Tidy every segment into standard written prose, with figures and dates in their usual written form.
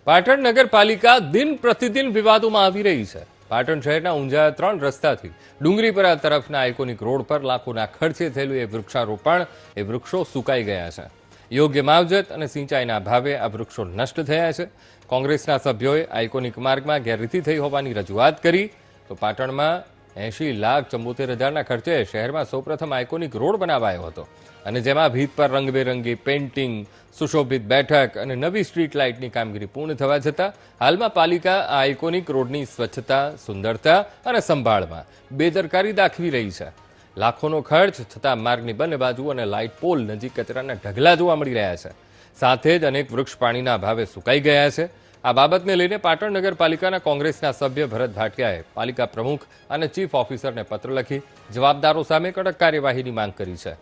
પાટણ નગરપાલિકા દિન પ્રતિદિન વિવાદોમાં આવી રહી છે। પાટણ શહેરના ઊંઝા 3 રસ્તાથી ડુંગરીપરા તરફના આઇકોનિક રોડ પર લાખોના ખર્ચે થયેલું એ વૃક્ષારોપણ એ વૃક્ષો સુકાઈ ગયા છે। યોગ્ય માવજત અને સિંચાઈના અભાવે આ વૃક્ષો નષ્ટ થયા છે। કોંગ્રેસના સભ્યોએ આઇકોનિક માર્ગમાં ગેરરીતિ થઈ હોવાની રજૂઆત કરી તો પાટણમાં 80,74,000ના ખર્ચે શહેરમાં સૌપ્રથમ આઇકોનિક રોડ બનાવાયો હતો અને જેમાં ભીત પર રંગબેરંગી પેઇન્ટિંગ, સુશોભિત બેઠક અને નવી સ્ટ્રીટ લાઇટની કામગીરી પૂર્ણ થવા છતાં હાલમાં પાલિકા આ આઇકોનિક રોડની સ્વચ્છતા, સુંદરતા અને સંભાળમાં બેદરકારી દાખવી રહી છે। લાખોનો ખર્ચ છતાં માર્ગની બંને બાજુ અને લાઇટ પોલ નજીક કચરાના ઢગલા જોવા મળી રહ્યા છે। સાથે જ અનેક વૃક્ષ પાણીના અભાવે સુકાઈ ગયા છે। આ બાબતને લઈને પાટણ નગરપાલિકાના કોંગ્રેસના સભ્ય ભરત ભાટિયાએ પાલિકા પ્રમુખ અને ચીફ ઓફિસરને પત્ર લખી જવાબદારો સામે કડક કાર્યવાહીની માંગ કરી છે।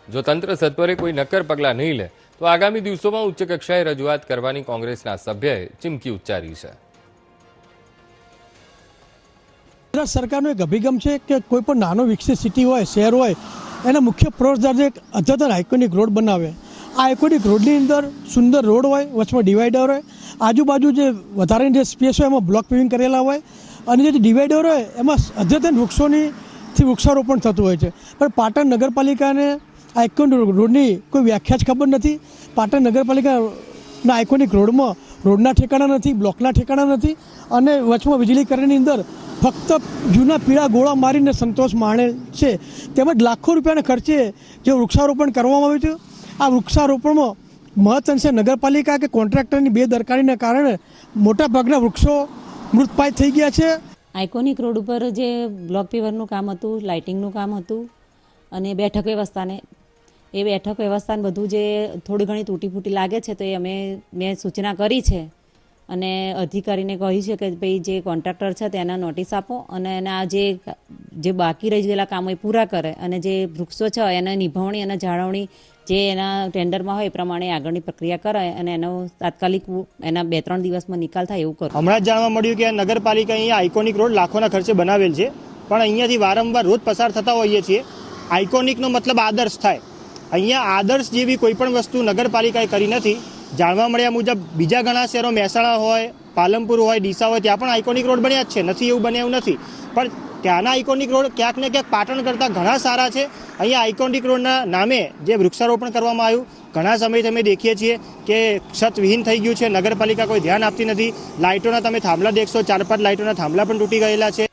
જો તંત્ર સત્વરે કોઈ નક્કર પગલાં નહીં લે તો આગામી દિવસોમાં ઉચ્ચ કક્ષાએ રજૂઆત કરવાની કોંગ્રેસના સભ્યએ ચીમકી ઉચ્ચારી છે। ગુજરાત સરકારનો એક અભિગમ છે કે કોઈ પણ નાનો વિકસિત સિટી હોય, શહેર હોય, એના મુખ્ય પ્રવેશદ્વાર એક અદ્યતન આઇકોનિક રોડ બનાવે। આ આઇકોનિક રોડની અંદર સુંદર રોડ હોય, વચમાં ડિવાઈડર હોય, આજુબાજુ જે વધારાની જે સ્પેસ હોય એમાં બ્લોક પેવિંગ કરેલા હોય અને જે ડિવાઈડર હોય એમાં અદ્યતન વૃક્ષારોપણ થતું હોય છે। પણ પાટણ નગરપાલિકાને આઇકોનિક રોડની કોઈ વ્યાખ્યા જ ખબર નથી। પાટણ નગરપાલિકાના આઇકોનિક રોડમાં રોડના ઠેકાણા નથી, બ્લોકના ઠેકાણા નથી અને વચમાં વીજળીકરણની અંદર ફક્ત જૂના પીળા ગોળા મારીને સંતોષ માણેલ છે। તેમજ લાખો રૂપિયાના ખર્ચે જે વૃક્ષારોપણ કરવામાં આવ્યું છે, આ વૃક્ષારોપણમાં મહત્અંશે નગરપાલિકા કે કોન્ટ્રાક્ટરની બેદરકારીના કારણે મોટાભાગના વૃક્ષો મૃતપાય થઈ ગયા છે। આઇકોનિક રોડ ઉપર જે બ્લોક પેવરનું કામ હતું, લાઇટિંગનું કામ હતું અને બેઠક વ્યવસ્થાને બધું જે થોડી ઘણી તૂટી ફૂટી લાગે છે તો એ મેં સૂચના કરી છે અને અધિકારીને કહ્યું છે કે ભાઈ જે કોન્ટ્રાક્ટર છે તેના નોટિસ આપો અને એના જે બાકી રહી ગયેલા કામો એ પૂરા કરે અને જે વૃક્ષો છે એના નિભાવણી અને જાળવણી જે એના ટેન્ડરમાં હોય એ પ્રમાણે આગળની પ્રક્રિયા કરાય અને એનો તાત્કાલિક એના 2-3 દિવસમાં નિકાલ થાય એવું કરો। હમણાં જ જાણવા મળ્યું કે નગરપાલિકા અહીંયા આઇકોનિક રોડ લાખોના ખર્ચે બનાવેલ છે, પણ અહીંયાથી વારંવાર રોજ પસાર થતા હોઈએ છીએ। આઇકોનિકનો મતલબ આદર્શ થાય। અહીંયા આદર્શ જેવી કોઈ પણ વસ્તુ નગરપાલિકાએ કરી નથી। જાણવા મળ્યા મુજબ બીજા ઘણા શહેરો, મહેસાણા હોય, પાલનપુર હોય, ડીસા હોય, ત્યાં પણ આઇકોનિક રોડ બન્યા જ છે, નથી એવું બન્યા એવું નથી, પણ ત્યાંના આઇકોનિક રોડ ક્યાંક ને ક્યાંક પાટણ કરતાં ઘણા સારા છે। અહીંયા આઇકોનિક રોડના નામે જે વૃક્ષારોપણ કરવામાં આવ્યું, ઘણા સમયથી અમે દેખીએ છીએ કે છતવિહીન થઈ ગયું છે, નગરપાલિકા કોઈ ધ્યાન આપતી નથી। લાઇટોના તમે થાંભલા દેખશો, 4-5 લાઇટોના થાંભલા પણ તૂટી ગયેલા છે।